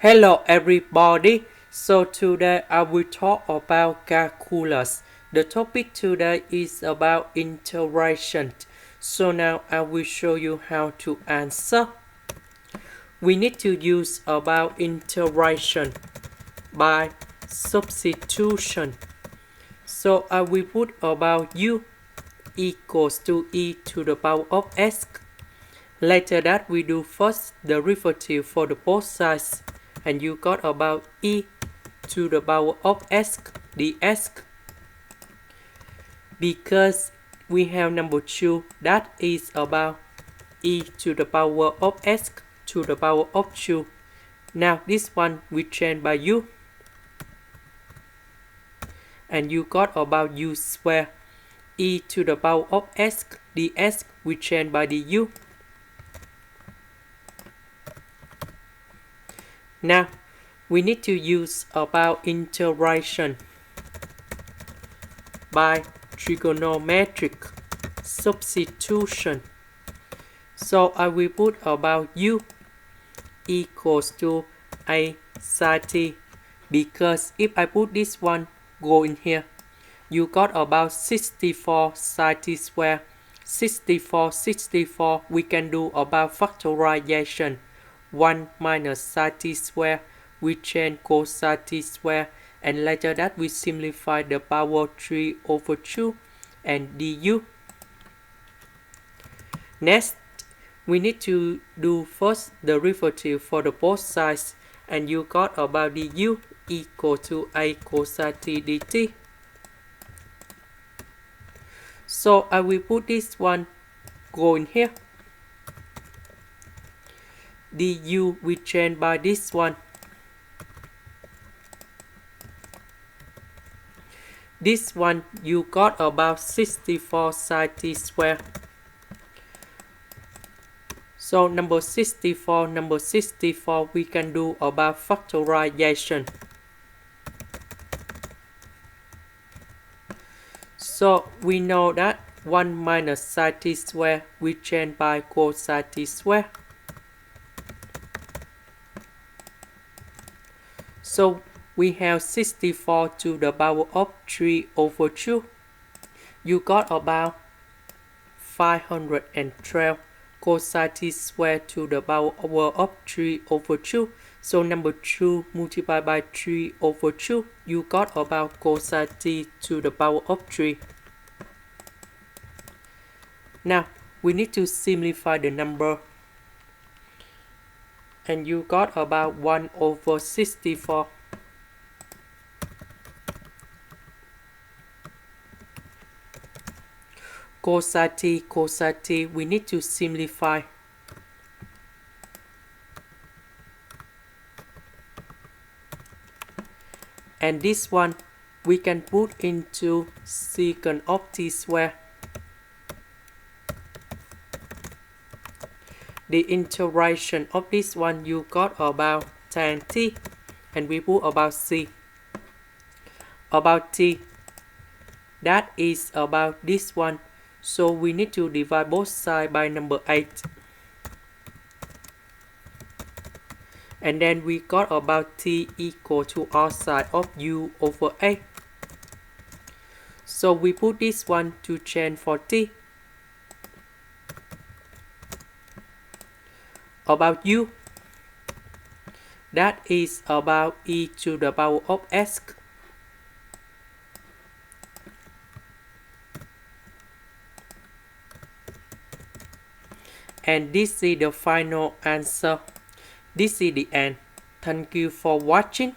Hello everybody. So today I will talk about calculus. The topic today is about integration. So now I will show you how to answer. We need to use about integration by substitution. So I will put about u equals to e to the power of s. Later that we do first the derivative for the both sides, and you got about e to the power of s ds. Because we have number 2, that is about e to the power of s to the power of 2. Now this one we change by u, and you got about u square. E to the power of s ds we change by du. Now we need to use about integration by trigonometric substitution. So I will put about u equals to a sin t, because if I put this one go in here, you got about 64 sin t square. 64 we can do about factorization. 1 minus sin t square, we change cosine t square, and later that we simplify the power 3 over 2 and du. Next, we need to do first the derivative for the both sides, and you got about du equal to a cosine t dt. So I will put this one go in here. Du we change by this one. This one you got about 64 sin t square. So number 64 we can do about factorization. So we know that 1 minus sin t square we change by cosine t square. So we have 64 to the power of 3 over 2. You got about 512 cosine t square to the power of 3 over 2. So number 2 multiplied by 3 over 2, you got about cosine t to the power of 3. Now we need to simplify the number, and you got about 1 over 64. Cosine t, we need to simplify. And this one we can put into secant of t square. The integration of this one you got about tan t, and we put about c. About t, that is about this one, so we need to divide both sides by number 8. And then we got about t equal to r sine of u over a. So we put this one to change for t. About u, that is about e to the power of s. And this is the final answer. This is the end. Thank you for watching.